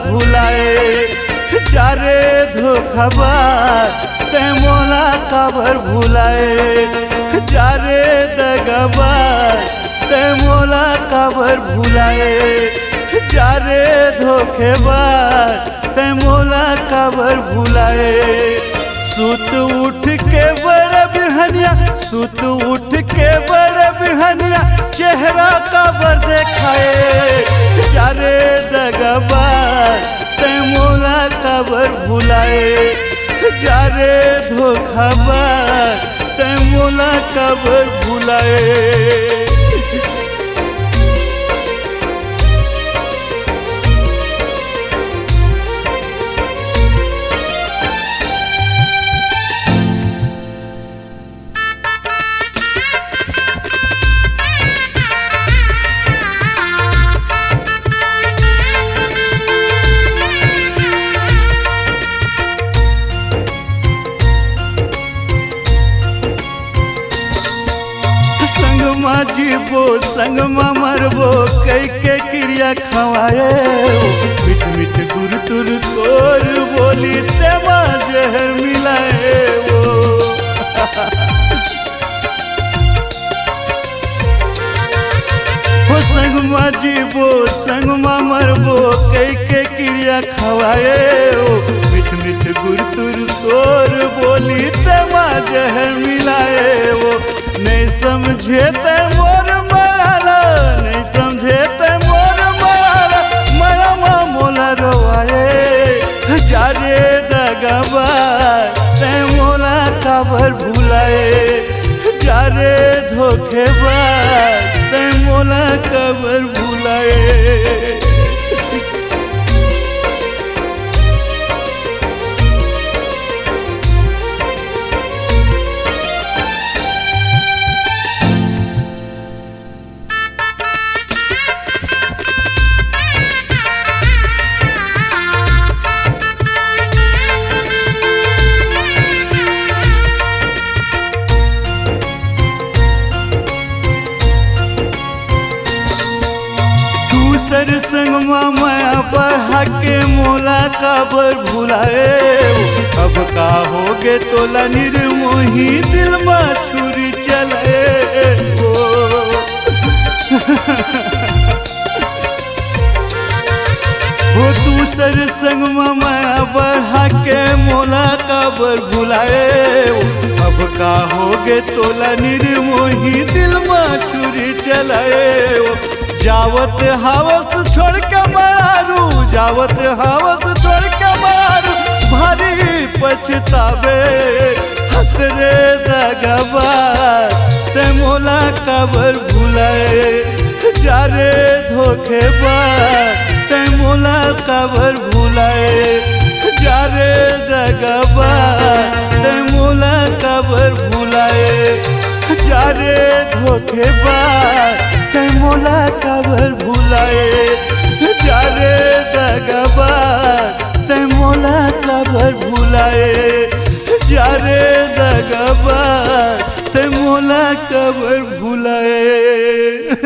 भुलाए जारे धोखाबाज ते मोला काबर भुलाए जारे दगाबाज ते मोला काबर भुलाए जारे धोखेबाज ते मोला काबर भुलाए सुत उठ के बड़ा बिहनिया सुत उठ के बड़ा बिहनिया चेहरा काबर देखाए जारे दगाबाज ते मोला काबर भुलाए जारे धोखाबाज ते मोला काबर भुलाए। संगमा जीबो संगमा मरबो कई के क्रिया खवाए मिठ मिठ गुर तुर तोर बोली तेमा जहर मिलाए वो संगमा जीबो संगमा मरबो कई के क्रिया खवाए मिठ मिठ गुर तुर तोर बोली तेमा जहर मिलाए वो नहीं समझे ते मोर माला नहीं समझे ते मोर माला मरा मोला रोवाए जारे दगाबाज ते मोला काबर भुलाए जारे धोखेबाज ते मोला काबर भुलाए। दूसर संगमा माया बढ़ा के मोला काबर भुलाए अब का होगे तोला निर्मोही दिल में छुरी चलाए वो दूसर संगमा माया बढ़ा के मोला काबर भुलाए अब का होगे तोला निर्मोही दिल में छुरी चलाए जावत हवस छोड़ के मारू जावत हवस छोड़ के मारू भारी पछतावे हसरे दगाबाज ते मोला काबर भुलाए जारे धोखेबाज ते मोला काबर भुलाए जारे दगाबाज ते मोला काबर भुलाए जारे धोखेबाज ते मोला काबर भुलाए जारे दगाबाज ते मोला काबर भुलाए जारे दगाबाज ते मोला काबर भुलाए।